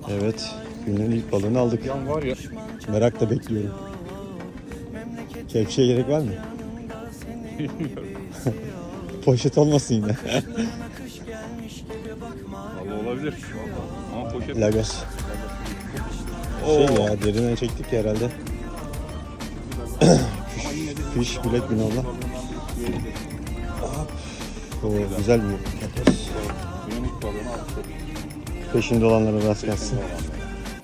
Evet, günün ilk balığını aldık. Yan var ya. Merakla bekliyorum. Kepçeye gerek var mı? Poşet olmasın yine. Vallahi olabilir. Ama poşet. Lagos. Ya derinden çektik ya herhalde. Fiş bilek binolla. O güzel bir yapıyoruz. Peşinde olanlara rast gelsin.